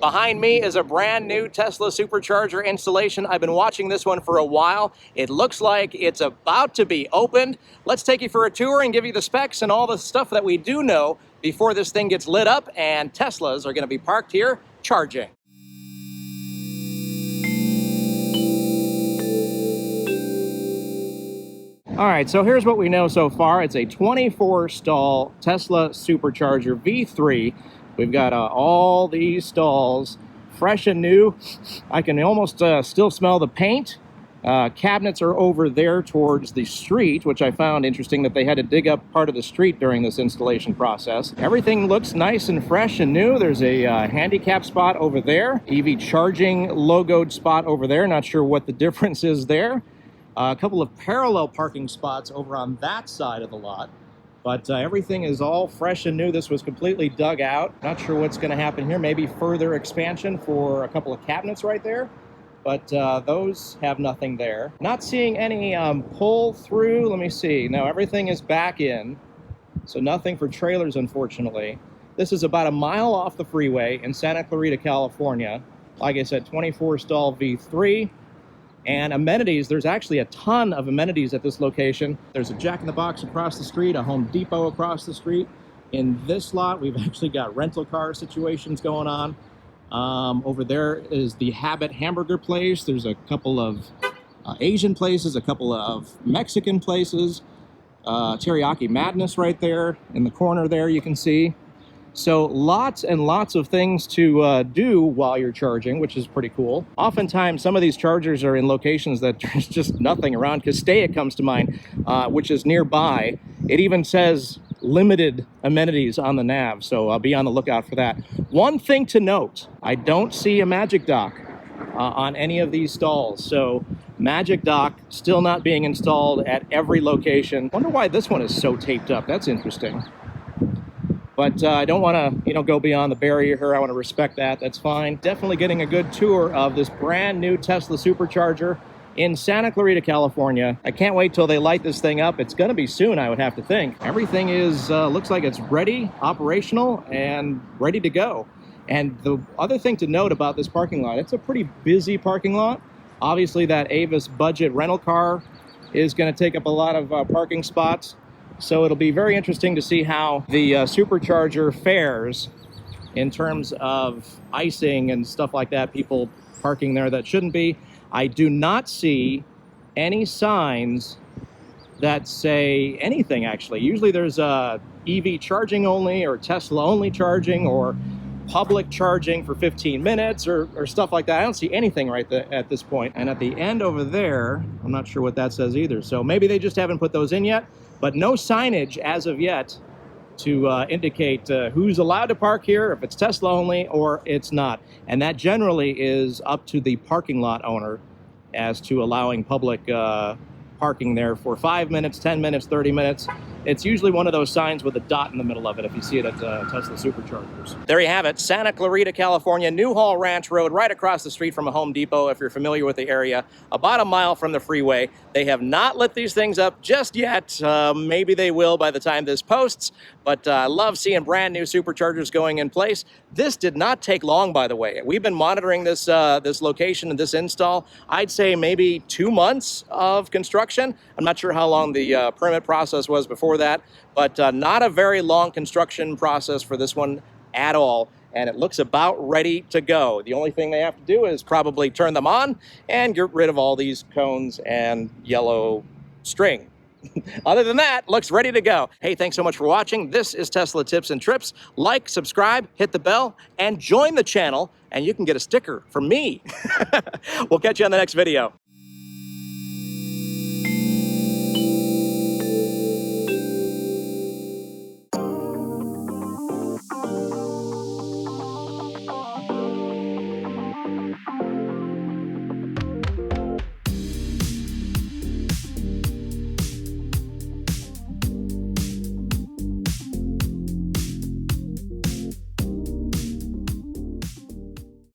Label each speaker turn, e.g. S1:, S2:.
S1: Behind me is a brand new Tesla Supercharger installation. I've been watching this one for a while. It looks like it's about to be opened. Let's take you for a tour and give you the specs and all the stuff that we do know before this thing gets lit up and Teslas are going to be parked here charging. All right, so here's what we know so far. It's a 24-stall Tesla Supercharger V3. We've got all these stalls fresh and new. I can almost still smell the paint. Cabinets are over there towards the street, which I found interesting that they had to dig up part of the street during this installation process. Everything looks nice and fresh and new. There's a handicap spot over there, EV charging logoed spot over there. Not sure what the difference is there. A couple of parallel parking spots over on that side of the lot. But everything is all fresh and new. This was completely dug out. Not sure what's going to happen here. Maybe further expansion for a couple of cabinets right there. But those have nothing there. Not seeing any pull through. Let me see. No, everything is back in. So nothing for trailers, unfortunately. This is about a mile off the freeway in Santa Clarita, California. Like I said, 24-stall V3. And amenities, there's actually a ton of amenities at this location. There's a Jack in the Box across the street, a Home Depot across the street. In this lot, we've actually got rental car situations going on. Over there is the Habit hamburger place. There's a couple of Asian places, a couple of Mexican places. Teriyaki Madness right there in the corner there, you can see. So lots and lots of things to do while you're charging, which is pretty cool. Oftentimes, some of these chargers are in locations that there's just nothing around. Castaic comes to mind, which is nearby. It even says limited amenities on the nav, so I'll be on the lookout for that. One thing to note, I don't see a Magic Dock on any of these stalls. So Magic Dock still not being installed at every location. Wonder why this one is so taped up. That's interesting. But I don't want to, go beyond the barrier here. I want to respect that. That's fine. Definitely getting a good tour of this brand new Tesla Supercharger in Santa Clarita, California. I can't wait till they light this thing up. It's going to be soon, I would have to think. Everything is looks like it's ready, operational, and ready to go. And the other thing to note about this parking lot, it's a pretty busy parking lot. Obviously, that Avis budget rental car is going to take up a lot of parking spots. So it'll be very interesting to see how the Supercharger fares in terms of icing and stuff like that, people parking there that shouldn't be. I do not see any signs that say anything, actually. Usually there's EV charging only or Tesla only charging or public charging for 15 minutes or stuff like that. I don't see anything right at this point. And at the end over there, I'm not sure what that says either. So maybe they just haven't put those in yet. But no signage as of yet to indicate who's allowed to park here, if it's Tesla only or it's not. And that generally is up to the parking lot owner as to allowing public parking there for 5 minutes, 10 minutes, 30 minutes. It's usually one of those signs with a dot in the middle of it if you see it at Tesla Superchargers. There you have it, Santa Clarita, California, Newhall Ranch Road, right across the street from a Home Depot, if you're familiar with the area, about a mile from the freeway. They have not lit these things up just yet. Maybe they will by the time this posts, but I love seeing brand new Superchargers going in place. This did not take long, by the way. We've been monitoring this location and this install, I'd say maybe 2 months of construction. I'm not sure how long the permit process was before that, but not a very long construction process for this one at all, and it looks about ready to go. The only thing they have to do is probably turn them on and get rid of all these cones and yellow string. Other than that, looks ready to go. Hey, thanks so much for watching. This is Tesla Tips and Trips. Like, subscribe, hit the bell, and join the channel, and you can get a sticker from me. We'll catch you on the next video.